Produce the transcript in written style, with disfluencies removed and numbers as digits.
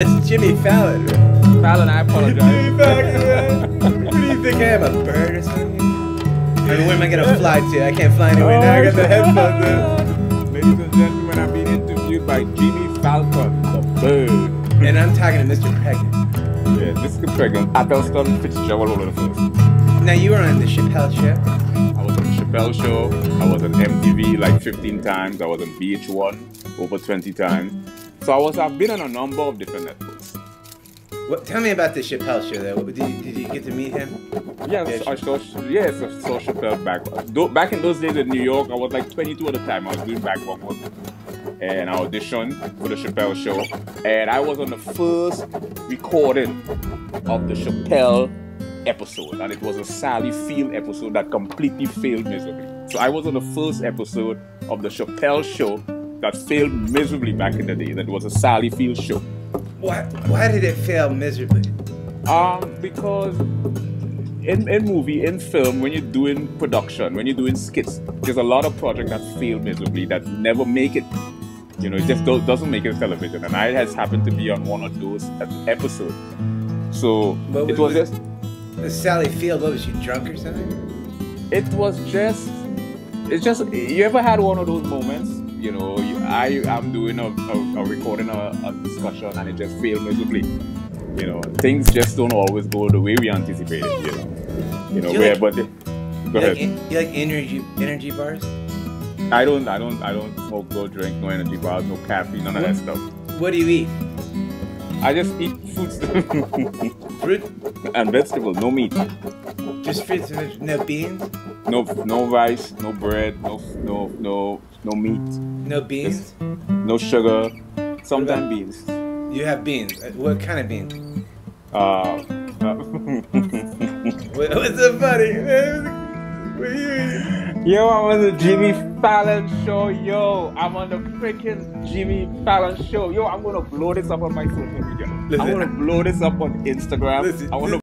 It's Jimmy Fallon. Fallon, I apologize. Jimmy Fallon, what do you think I am, a bird or something? I mean, where am I gonna fly to? I can't fly anywhere now. I got the headphones in. Ladies and gentlemen, I'm being interviewed by Jimmy Falcon, the bird. And I'm talking to Mr. Pregnant. Yeah, Mr. Pregnant. Atelston, Fitzgerald, all of the first. Now, you were on the Chappelle Show. I was on the Chappelle Show. I was on MTV like 15 times. I was on VH1 over 20 times. So I've been on a number of different networks. Tell me about the Chappelle Show, though. Did you get to meet him? Yes, I saw Chappelle back in those days in New York. I was like 22 at the time. I was doing background work. And I auditioned for the Chappelle Show. And I was on the first recording of the Chappelle episode. And it was a Sally Field episode that completely failed miserably. So I was on the first episode of the Chappelle Show that failed miserably back in the day. That was a Sally Field show. Why did it fail miserably? Because in film, when you're doing production, when you're doing skits, there's a lot of projects that fail miserably, that never make it. You know, it just doesn't make it to television. And I has happened to be on one of those episodes. So it was just... Sally Field, what was she, drunk or something? It's just, you ever had one of those moments? You know, I'm doing a recording, a discussion, and it just failed miserably. You know, things just don't always go the way we anticipated. You know, go ahead. You like energy bars? I don't smoke, no drink, no energy bars, no caffeine, none of that stuff. What do you eat? I just eat fruits, fruit and vegetables, no meat. Just fruits and vegetables, no beans? No rice, no bread, no meat. No beans? No sugar. Sometimes beans. You have beans. What kind of beans? What's so funny? Yo, I'm on the Jimmy Fallon show. Yo, I'm on the freaking Jimmy Fallon show. Yo, I'm gonna blow this up on my social media. I'm gonna blow this up on Instagram. I wanna